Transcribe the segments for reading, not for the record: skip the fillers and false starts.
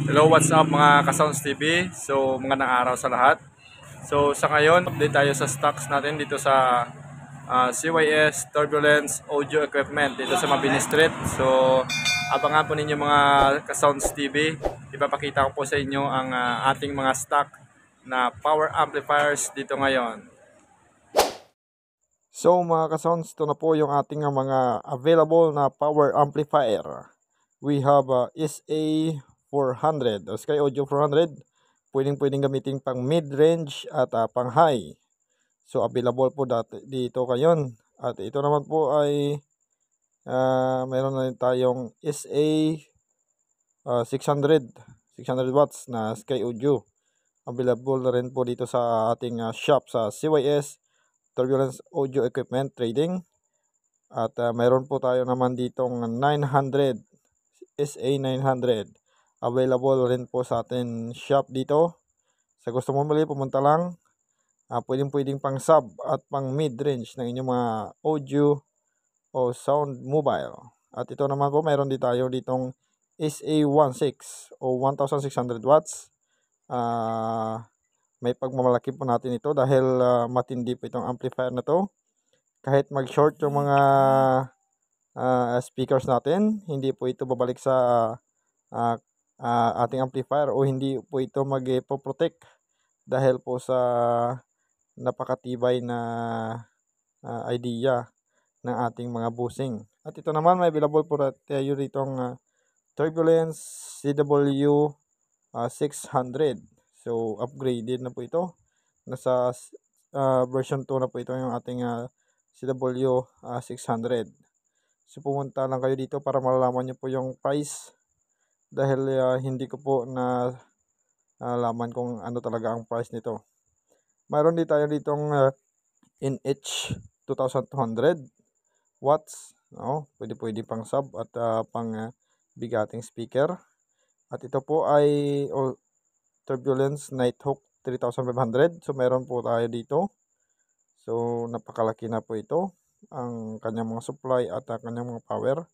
Hello, what's up mga Kasounds TV? So, magandang araw sa lahat. So, sa ngayon, update tayo sa stocks natin dito sa CYS Turbulence Audio Equipment dito sa Mabini Street. So, abangan po ninyo mga Kasounds TV. Ipapakita ko po sa inyo ang ating mga stock na power amplifiers dito ngayon. So mga Kasounds, ito na po yung ating mga available na power amplifier. We have SA400 o Sky Audio 400. Pwedeng gamitin pang mid-range at pang high. So available po dito ngayon. At ito naman po ay mayroon na rin tayong SA600 watts na Sky Audio. Available na rin po dito sa ating shop sa CYS Turbulence Audio Equipment Trading. At mayroon po tayo naman ditong 900 SA900. Available rin po sa atin shop dito. Sa gusto mo muli, pumunta lang. Pwedeng pang sub at pang mid-range ng inyong mga audio o sound mobile. At ito naman po, mayroon din tayo ditong SA16 o 1600 watts. May pagmamalaki po natin ito dahil matindi po itong amplifier na to. Kahit mag-short yung mga speakers natin, hindi po ito babalik sa ating amplifier o hindi po ito mag-protect dahil po sa napakatibay na idea ng ating mga busing. At ito naman, may available po tayo ditong Turbulence CW 600. So, upgraded na po ito. Nasa version 2 na po ito yung ating CW 600. So, pumunta lang kayo dito para malalaman nyo po yung price. Dahil hindi ko po na alaman kung ano talaga ang price nito. Mayroon din tayo ditong NH 2200 watts. No? Pwede pang sub at pang bigating speaker. At ito po ay Turbulence Nighthawk 3500. So, meron po tayo dito. So, napakalaki na po ito. Ang kanyang mga supply at kanyang mga power.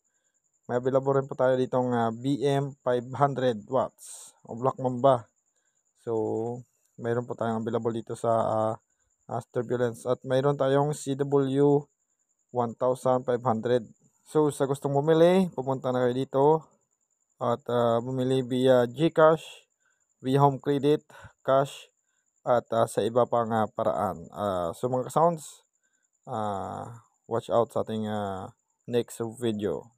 May available rin po tayo ditong BM 500 watts o Black Mamba. So, mayroon po tayong available dito sa Turbulence. At mayroon tayong CW 1500. So, sa gustong bumili, pumunta na kayo dito. At bumili via GCash, via home credit, cash, at sa iba pang paraan. So mga Kasounds, watch out sa ating next video.